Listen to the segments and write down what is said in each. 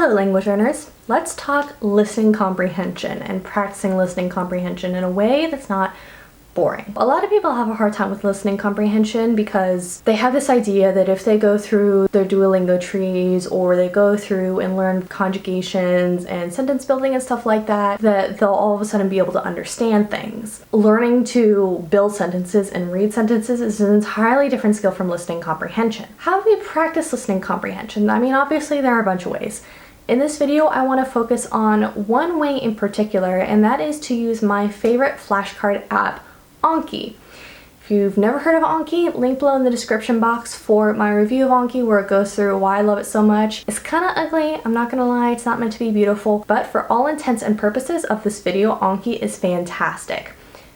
Hello language learners, let's talk listening comprehension and practicing listening comprehension in a way that's not boring. A lot of people have a hard time with listening comprehension because they have this idea that if they go through their Duolingo trees or they go through and learn conjugations and sentence building and stuff like that, that they'll all of a sudden be able to understand things. Learning to build sentences and read sentences is an entirely different skill from listening comprehension. How do we practice listening comprehension? I mean, obviously there are a bunch of ways. In this video, I want to focus on one way in particular, and that is to use my favorite flashcard app, Anki. If you've never heard of Anki, link below in the description box for my review of Anki where it goes through why I love it so much. It's kind of ugly, I'm not gonna lie, it's not meant to be beautiful, but for all intents and purposes of this video, Anki is fantastic.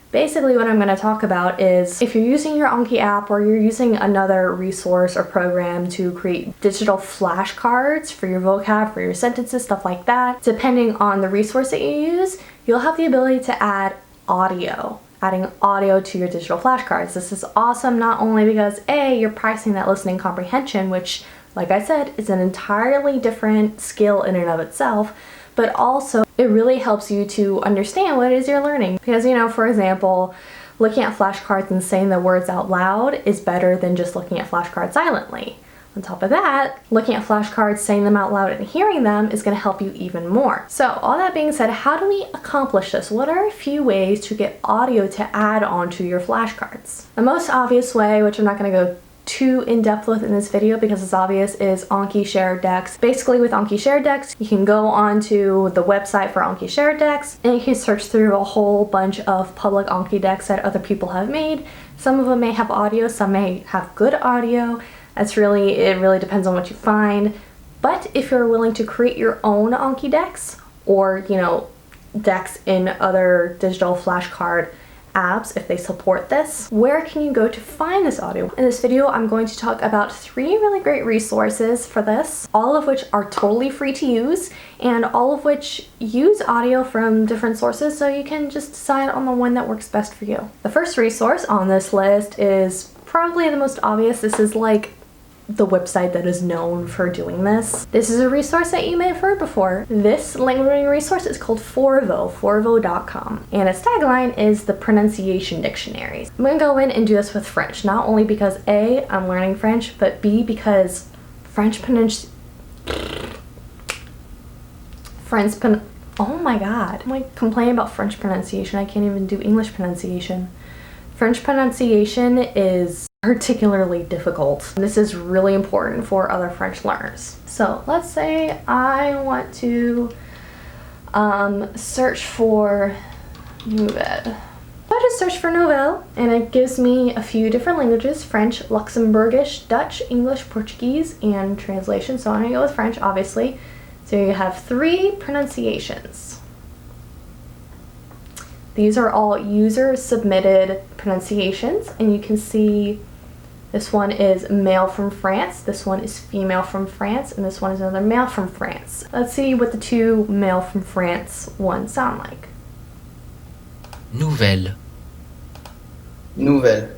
Basically what I'm going to talk about is if you're using your Anki app or you're using another resource or program to create digital flashcards for your vocab, for your sentences, stuff like that, depending on the resource that you use, you'll have the ability to add audio. Adding audio to your digital flashcards. This is awesome not only because A, you're practicing that listening comprehension, which, like I said, is an entirely different skill in and of itself, but also it really helps you to understand what it is you're learning. Because, you know, for example, looking at flashcards and saying the words out loud is better than just looking at flashcards silently. On top of that, looking at flashcards, saying them out loud, and hearing them is going to help you even more. So all that being said, how do we accomplish this? What are a few ways to get audio to add onto your flashcards? The most obvious way, which I'm not going to go too in-depth with in this video because it's obvious, is Anki Shared Decks. Basically with Anki Shared Decks, you can go onto the website for Anki Shared Decks and you can search through a whole bunch of public Anki decks that other people have made. Some of them may have audio, some may have good audio. It really depends on what you find. But if you're willing to create your own Anki decks or, you know, decks in other digital flashcard apps, if they support this, where can you go to find this audio? In this video, I'm going to talk about 3 really great resources for this, all of which are totally free to use and all of which use audio from different sources, so you can just decide on the one that works best for you. The first resource on this list is probably the most obvious. This is like the website that is known for doing this. This is a resource that you may have heard before. This language learning resource is called Forvo, forvo.com, and its tagline is the pronunciation dictionaries. I'm gonna go in and do this with French, not only because A, I'm learning French, but B, because oh my god, I'm like complaining about French pronunciation. I can't even do English pronunciation. French pronunciation is particularly difficult. This is really important for other French learners. So let's say I want to search for nouvelle. I just search for nouvelle and it gives me a few different languages: French, Luxembourgish, Dutch, English, Portuguese, and translation. So I'm gonna go with French, obviously. So you have 3 pronunciations. These are all user-submitted pronunciations, and you can see this one is male from France, this one is female from France, and this one is another male from France. Let's see what the 2 male from France ones sound like. Nouvelle. Nouvelle.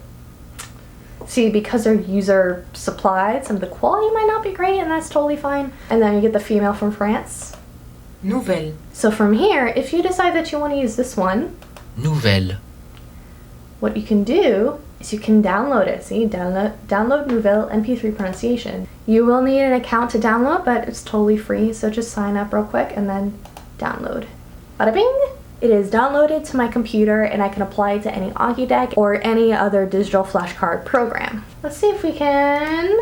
See, because they're user-supplied, some of the quality might not be great, and that's totally fine. And then you get the female from France. Nouvelle. So from here, if you decide that you want to use this one, Nouvelle. what you can do is you can download it. See, download Nouvelle MP3 pronunciation. You will need an account to download, but it's totally free, so just sign up real quick and then download. Bada bing! It is downloaded to my computer and I can apply it to any Anki deck or any other digital flashcard program. Let's see if we can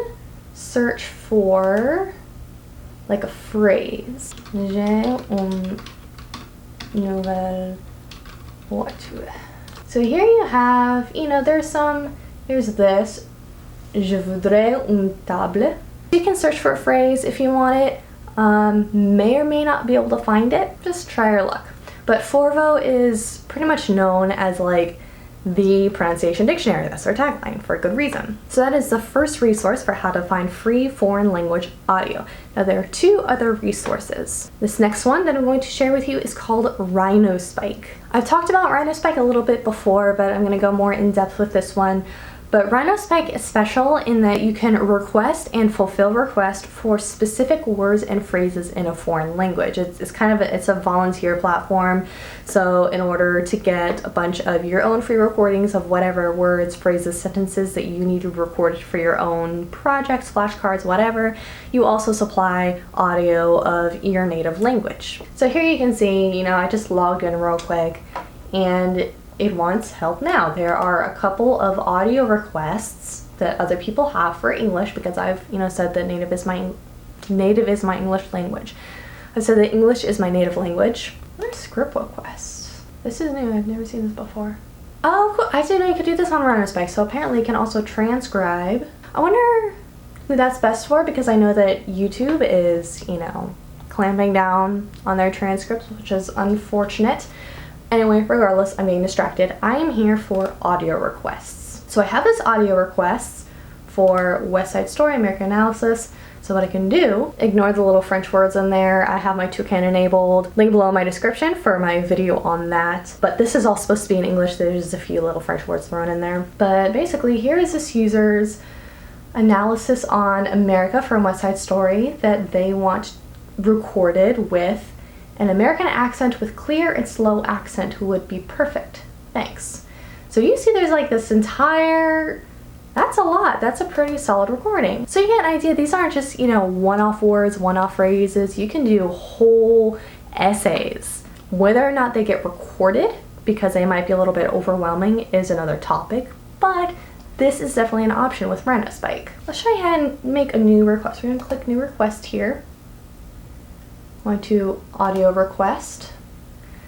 search for like a phrase. J'ai une nouvelle voiture. So here you have, you know, there's this, je voudrais une table. You can search for a phrase if you want it. May or may not be able to find it. Just try your luck. But Forvo is pretty much known as like the pronunciation dictionary. That's their tagline, for a good reason. So that is the first resource for how to find free foreign language audio. Now there are 2 other resources. This next one that I'm going to share with you is called RhinoSpike. I've talked about RhinoSpike a little bit before, but I'm going to go more in depth with this one. But RhinoSpike is special in that you can request and fulfill requests for specific words and phrases in a foreign language. It's kind of it's a volunteer platform. So in order to get a bunch of your own free recordings of whatever words, phrases, sentences that you need to record for your own projects, flashcards, whatever, you also supply audio of your native language. So here you can see, I just logged in real quick and it wants help now. There are a couple of audio requests that other people have for English because I've, said that native is my English language. I said that English is my native language. What are script requests? This is new. I've never seen this before. Oh, cool. I didn't know you could do this on RhinoSpike. So apparently you can also transcribe. I wonder who that's best for because I know that YouTube is, clamping down on their transcripts, which is unfortunate. Anyway, regardless, I'm getting distracted. I am here for audio requests. So I have this audio requests for West Side Story, American Analysis. So what I can do, ignore the little French words in there. I have my toucan enabled. Link below in my description for my video on that. But this is all supposed to be in English. There's just a few little French words thrown in there. But basically, here is this user's analysis on America from West Side Story that they want recorded with an American accent with clear and slow accent would be perfect. Thanks. So you see there's like this entire, that's a lot. That's a pretty solid recording. So you get an idea. These aren't just, one-off words, one-off phrases. You can do whole essays. Whether or not they get recorded, because they might be a little bit overwhelming, is another topic. But this is definitely an option with RhinoSpike. Let's try ahead and make a new request. We're going to click new request here. Going to audio request.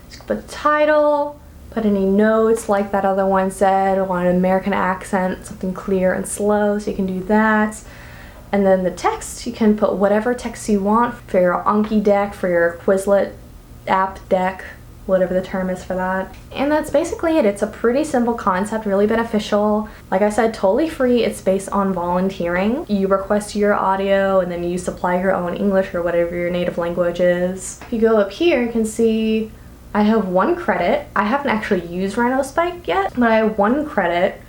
Just put the title, put any notes like that other one said. I want an American accent, something clear and slow, so you can do that. And then the text, you can put whatever text you want for your Anki deck, for your Quizlet app deck, whatever the term is for that. And that's basically it. It's a pretty simple concept, really beneficial. Like I said, totally free. It's based on volunteering. You request your audio and then you supply your own English or whatever your native language is. If you go up here, you can see I have 1 credit. I haven't actually used RhinoSpike yet, but I have 1 credit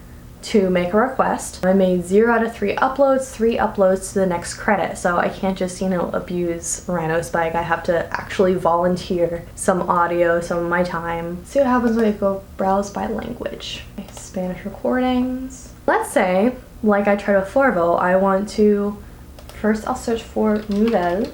to make a request. I made 0 out of 3 uploads, 3 uploads to the next credit. So I can't just, abuse RhinoSpike. I have to actually volunteer some audio, some of my time. See what happens when I go browse by language. Spanish recordings. Let's say, like I tried with Forvo, I want to, first I'll search for nouvelle.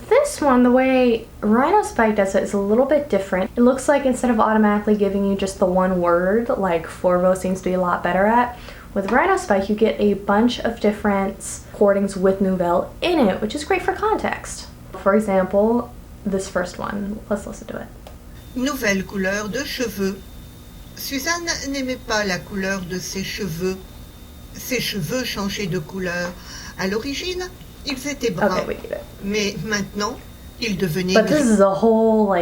This one, the way RhinoSpike does it is a little bit different. It looks like instead of automatically giving you just the one word, like Forvo seems to be a lot better at, with RhinoSpike you get a bunch of different recordings with nouvelle in it, which is great for context. For example, this first one. Let's listen to it. Nouvelle couleur de cheveux. Suzanne n'aimait pas la couleur de ses cheveux. Ses cheveux changeaient de couleur. À l'origine, ils étaient bruns, okay, we get it. Mais maintenant, ils devenaient But this is a whole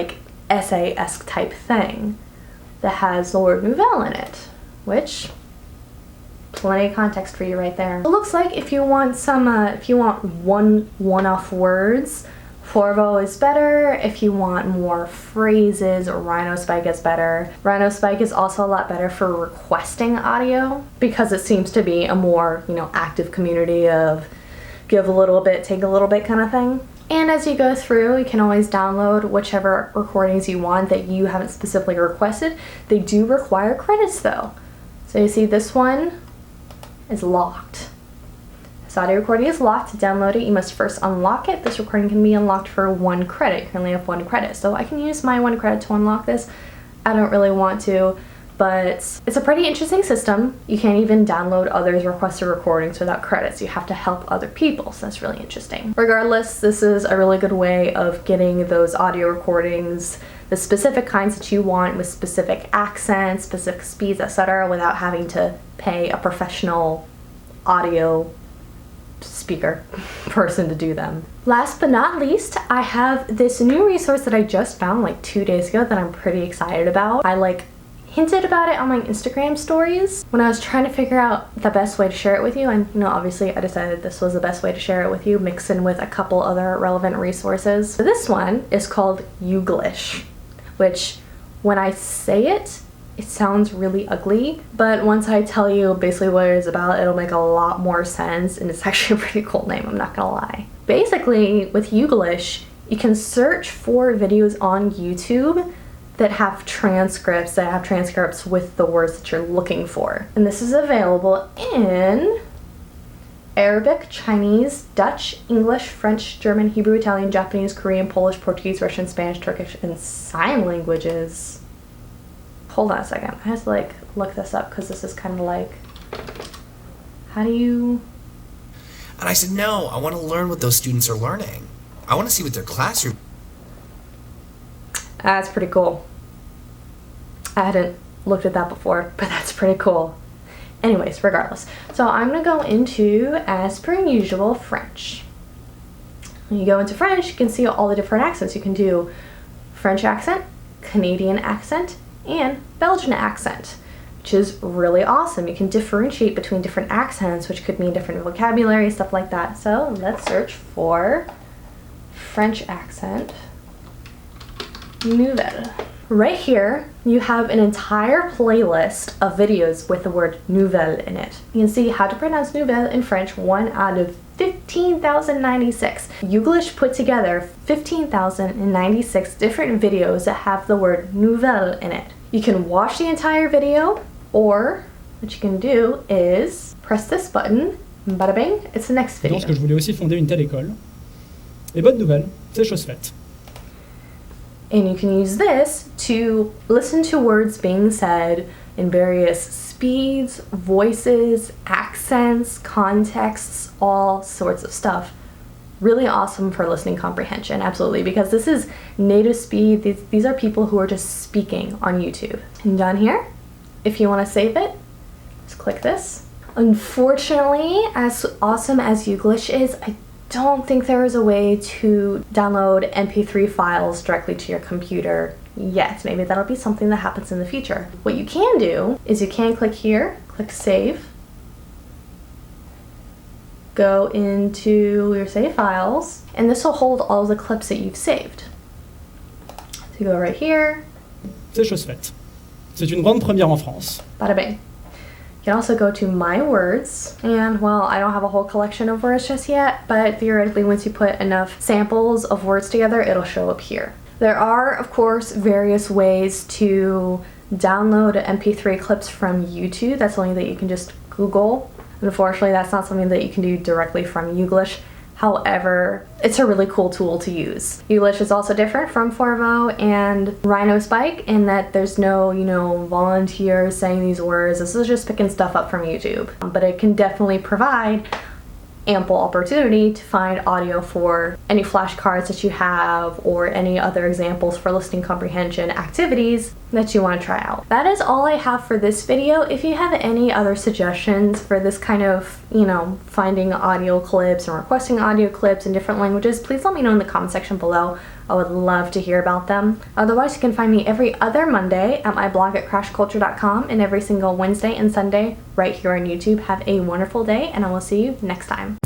essay-esque type thing that has the word nouvelle in it, which plenty of context for you right there. It looks like if you want one-off words, Forvo is better. If you want more phrases, RhinoSpike is better. RhinoSpike is also a lot better for requesting audio because it seems to be a more, active community of give a little bit, take a little bit kind of thing. And as you go through, you can always download whichever recordings you want that you haven't specifically requested. They do require credits though. So you see this one is locked. This audio recording is locked. To download it, you must first unlock it. This recording can be unlocked for 1 credit. You currently have 1 credit. So I can use my 1 credit to unlock this. I don't really want to, but it's a pretty interesting system. You can't even download others' requested recordings without credits. You have to help other people, so that's really interesting. Regardless, this is a really good way of getting those audio recordings, the specific kinds that you want with specific accents, specific speeds, etc., without having to pay a professional audio speaker person to do them. Last but not least, I have this new resource that I just found 2 days ago that I'm pretty excited about. I hinted about it on my Instagram stories when I was trying to figure out the best way to share it with you, and obviously I decided this was the best way to share it with you, mixed in with a couple other relevant resources. So this one is called Youglish, which when I say it, it sounds really ugly, but once I tell you basically what it is about, it'll make a lot more sense, and it's actually a pretty cool name, I'm not gonna lie. Basically, with Youglish, you can search for videos on YouTube that have transcripts with the words that you're looking for. And this is available in Arabic, Chinese, Dutch, English, French, German, Hebrew, Italian, Japanese, Korean, Polish, Portuguese, Russian, Spanish, Turkish, and sign languages. Hold on a second. I have to like look this up because this is kind of like, how do you... And I said, no, I want to learn what those students are learning. I want to see what their classroom... That's pretty cool. I hadn't looked at that before, but that's pretty cool. Anyways, regardless. So I'm going to go into, as per usual, French. When you go into French, you can see all the different accents. You can do French accent, Canadian accent, and Belgian accent, which is really awesome. You can differentiate between different accents, which could mean different vocabulary, stuff like that. So let's search for French accent, nouvelle. Right here, you have an entire playlist of videos with the word nouvelle in it. You can see how to pronounce nouvelle in French, 1 out of 15,096. Youglish put together 15,096 different videos that have the word nouvelle in it. You can watch the entire video, or what you can do is press this button, bada bing, it's the next video. Je pense que je voulais aussi fonder une telle école. Et bonne nouvelle, c'est chose faite. And you can use this to listen to words being said in various speeds, voices, accents, contexts, all sorts of stuff. Really awesome for listening comprehension, absolutely, because this is native speed. These are people who are just speaking on YouTube. And down here, if you want to save it, just click this. Unfortunately, as awesome as Youglish is, I don't think there is a way to download MP3 files directly to your computer yet. Maybe that'll be something that happens in the future. What you can do is you can click here, click save, go into your save files, and this will hold all of the clips that you've saved. So you go right here. C'est chose faite. C'est une grande première en France. Bada bing. You can also go to My Words, and well, I don't have a whole collection of words just yet, but theoretically once you put enough samples of words together, it'll show up here. There are, of course, various ways to download MP3 clips from YouTube. That's something that you can just Google. Unfortunately, that's not something that you can do directly from Youglish. However, it's a really cool tool to use. Youglish is also different from Forvo and RhinoSpike in that there's no, volunteers saying these words. This is just picking stuff up from YouTube. But it can definitely provide ample opportunity to find audio for any flashcards that you have or any other examples for listening comprehension activities that you want to try out. That is all I have for this video. If you have any other suggestions for this kind of, finding audio clips and requesting audio clips in different languages, please let me know in the comment section below. I would love to hear about them. Otherwise, you can find me every other Monday at my blog at crashculture.com and every single Wednesday and Sunday right here on YouTube. Have a wonderful day, and I will see you next time.